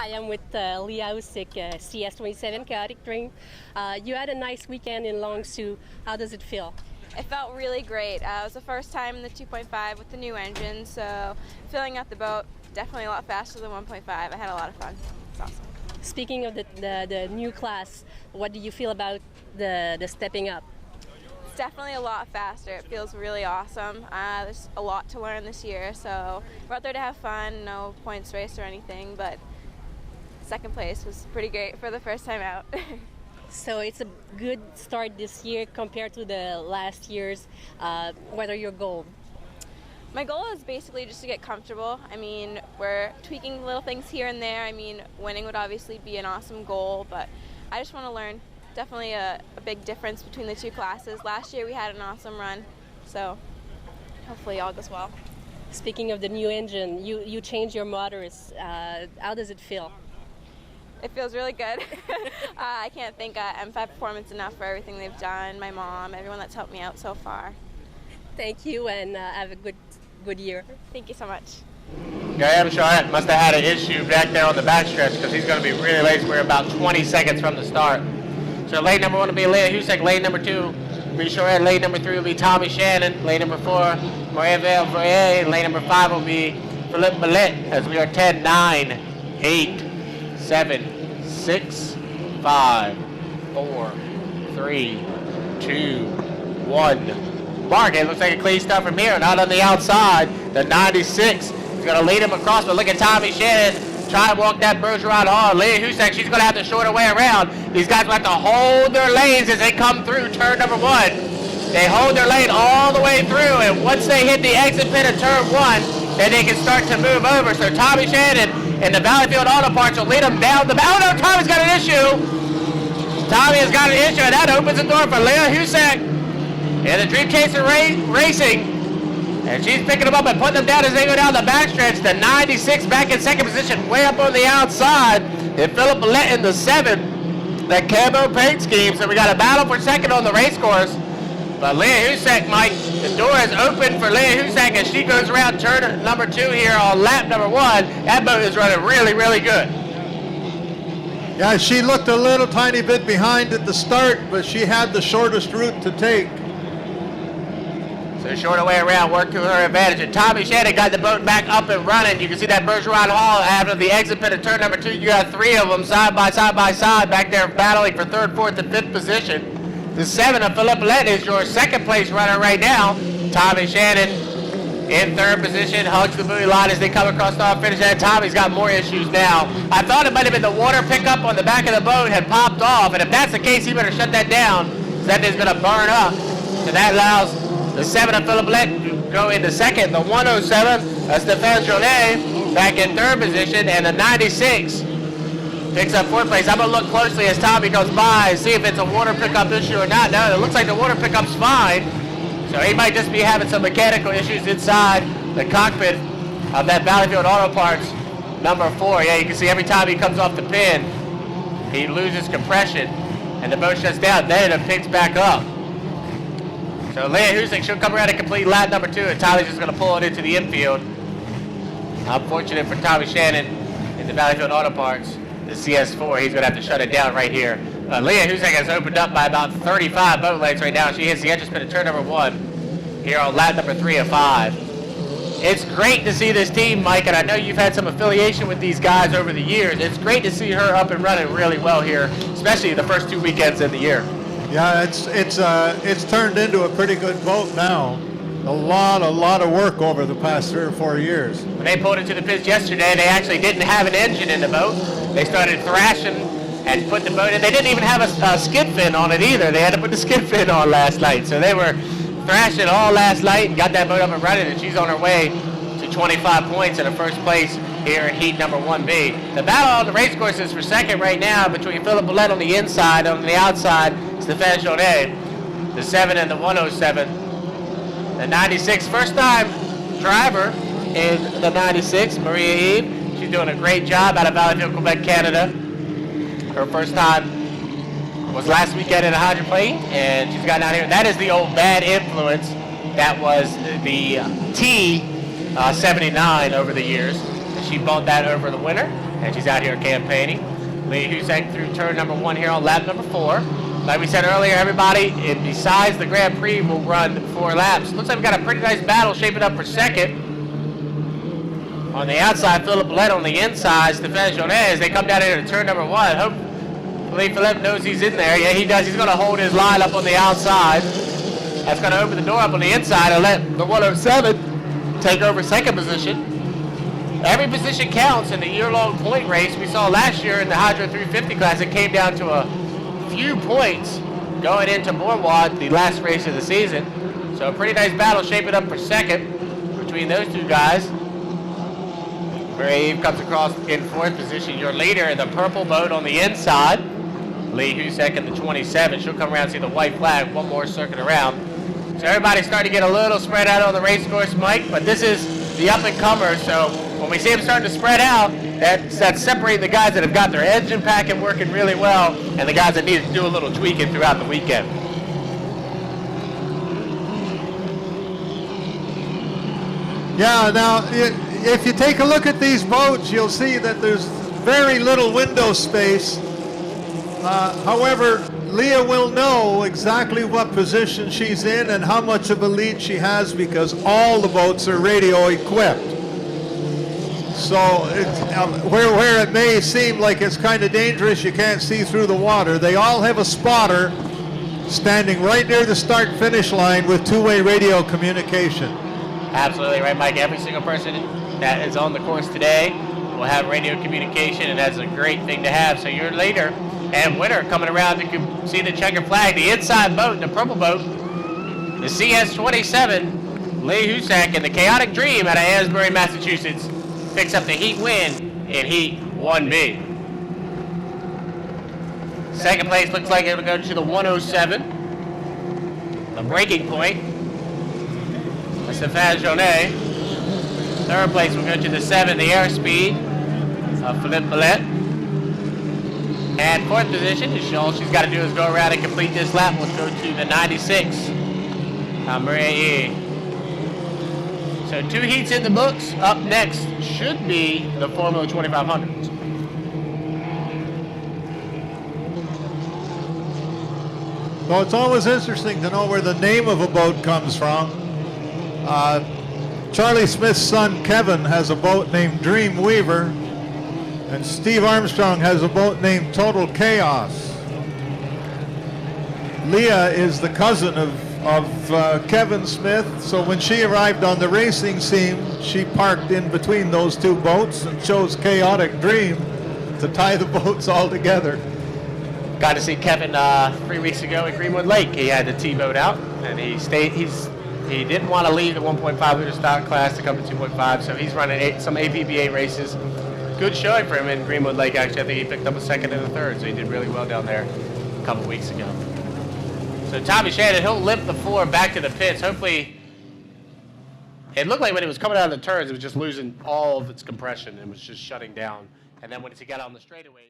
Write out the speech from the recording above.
Hi, I'm with Leah Usyk, CS27 Chaotic Dream. You had a nice weekend in Longsu. How does it feel? It felt really great. It was the first time in the 2.5 with the new engine, so filling out the boat, definitely a lot faster than 1.5. I had a lot of fun. It's awesome. Speaking of the new class, what do you feel about the stepping up? It's definitely a lot faster. It feels really awesome. There's a lot to learn this year, so we're out there to have fun, no points race or anything, but second place was pretty great for the first time out. So it's a good start this year compared to the last years. What are your goals? My goal is basically just to get comfortable. I mean, we're tweaking little things here and there. I mean, winning would obviously be an awesome goal, but I just want to learn. Definitely a big difference between the two classes. Last year we had an awesome run, so hopefully all goes well. Speaking of the new engine, you changed your motors. How does it feel? It feels really good. I can't thank M5 Performance enough for everything they've done, my mom, everyone that's helped me out so far. Thank you, and have a good year. Thank you so much. Graham Charette must have had an issue back there on the backstretch because he's going to be really late. We're about 20 seconds from the start. So lane number 1 will be Leah Usyk. Lane number 2 will be Charette. Lane number 3 will be Tommy Shannon. Lane number 4, Maria Vale. Lane number 5 will be Philippe Millet as we are 10, 9, 8, 7, 6, 5, 4, 3, 2, 1. Mark, it looks like a clean start from here, not on the outside. The 96 is going to lead him across, but look at Tommy Shannon try and walk that Bergeron hard. Leah Usyk, she's going to have to short her way around. These guys will have to hold their lanes as they come through turn number 1. They hold their lane all the way through, and once they hit the exit pit of turn 1, then they can start to move over. So Tommy Shannon and the Valleyfield Auto Parts will lead them down the... Oh no, Tommy's got an issue. Tommy has got an issue, and that opens the door for Leah Usyk. And the Dream Chaser Racing. And she's picking them up and putting them down as they go down the backstretch. The 96 back in second position, way up on the outside. And Philip Millette in the 7. That camo paint scheme. So we got a battle for second on the race course. But Leah Usyk, Mike, the door is open for Leah Usyk as she goes around turn number 2 here on lap number 1. That boat is running really, really good. Yeah, she looked a little tiny bit behind at the start, but she had the shortest route to take. So short way around, work to her advantage. And Tommy Shannon got the boat back up and running. You can see that Bergeron Hall after the exit pit of turn number 2. You got 3 of them side by side back there battling for 3rd, 4th, and 5th position. The 7 of Philippe Millette is your second place runner right now. Tommy Shannon in 3rd position, hugs the buoy line as they come across the finish. And Tommy's got more issues now. I thought it might have been the water pickup on the back of the boat had popped off. And if that's the case, he better shut that down. That thing's going to burn up. So that allows the 7 of Philippe Millette to go into 2nd. The 107 of Stéphane Journet back in 3rd position. And the 96 picks up 4th place. I'm going to look closely as Tommy goes by and see if it's a water pickup issue or not. No, it looks like the water pickup's fine. So he might just be having some mechanical issues inside the cockpit of that Valleyfield Auto Parts number 4. Yeah, you can see every time he comes off the pin, he loses compression and the boat shuts down. Then it picks back up. So Leah Usyk, she'll come around and complete lap number 2, and Tommy's just going to pull it into the infield. Unfortunate for Tommy Shannon in the Valleyfield Auto Parts, the CS4. He's going to have to shut it down right here. Leah Usyk has opened up by about 35 boat lengths right now. She hits the engine pit at turn number 1 here on lap number 3 of 5. It's great to see this team, Mike, and I know you've had some affiliation with these guys over the years. It's great to see her up and running really well here, especially the first 2 weekends of the year. Yeah, it's turned into a pretty good boat now. A lot of work over the past 3 or 4 years. When they pulled into the pits yesterday, they actually didn't have an engine in the boat. They started thrashing and put the boat in. They didn't even have a skid fin on it either. They had to put the skid fin on last night. So they were thrashing all last night and got that boat up and running, and she's on her way to 25 points in the first place here in heat number 1B. The battle on the race course is for second right now between Philippe Millette on the inside, on the outside, Stéphane Journet, the 7 and the 107. The 96, first time driver in the 96, Maria Eve. She's doing a great job out of Valleyfield, Quebec, Canada. Her first time was last weekend in a hydroplane, and she's gotten out here. That is the old Bad Influence. That was the T79 over the years. She bought that over the winter, and she's out here campaigning. Leah Husek through turn number 1 here on lap number 4. Like we said earlier, everybody, besides the Grand Prix, will run 4 laps. Looks like we've got a pretty nice battle shaping up for second. On the outside, Philip Lett on the inside, St-Felicien as they come down into turn number 1. Hopefully Philip knows he's in there. Yeah, he does. He's going to hold his line up on the outside. That's going to open the door up on the inside and let the 107 take over second position. Every position counts in the year-long point race. We saw last year in the Hydro 350 class, it came down to a few points going into Bournemouth, the last race of the season. So a pretty nice battle shaping up for second between those two guys. Brave comes across in 4th position. Your leader in the purple boat on the inside. Lee Husek in the 27. She'll come around and see the white flag. One more circuit around. So everybody's starting to get a little spread out on the race course, Mike, but this is the up-and-comer, so when we see them starting to spread out, that's separating the guys that have got their engine packing working really well and the guys that need to do a little tweaking throughout the weekend. Yeah, now, if you take a look at these boats, you'll see that there's very little window space. However, Leah will know exactly what position she's in and how much of a lead she has because all the boats are radio equipped. So where it may seem like it's kind of dangerous, you can't see through the water, they all have a spotter standing right near the start-finish line with two-way radio communication. Absolutely right, Mike. Every single person that is on the course today will have radio communication, and that's a great thing to have. So your leader and winner coming around to see the checkered flag. The inside boat, the purple boat, the CS-27, Lee Husek, and the Chaotic Dream out of Asbury, Massachusetts, picks up the heat win in Heat 1B. Second place looks like it'll go to the 107. The breaking point, St-Felicien. Third place will go to the 7, the airspeed of Philippe Millet. And 4th position is all she's got to do is go around and complete this lap. We'll go to the 96, Maria E. So 2 heats in the books. Up next should be the Formula 2500. So it's always interesting to know where the name of a boat comes from. Charlie Smith's son Kevin has a boat named Dreamweaver, and Steve Armstrong has a boat named Total Chaos. Leah is the cousin of Kevin Smith, so when she arrived on the racing scene, she parked in between those 2 boats and chose Chaotic Dream to tie the boats all together. Got to see Kevin 3 weeks ago at Greenwood Lake. He had the T-boat out, and he didn't want to leave the 1.5 liter stock class to come to 2.5, so he's running some APBA races. Good showing for him in Greenwood Lake, actually. I think he picked up a 2nd and a 3rd, so he did really well down there a couple weeks ago. So Tommy Shannon, he'll limp the 4 back to the pits. Hopefully, it looked like when it was coming out of the turns, it was just losing all of its compression and was just shutting down. And then once he got on the straightaway,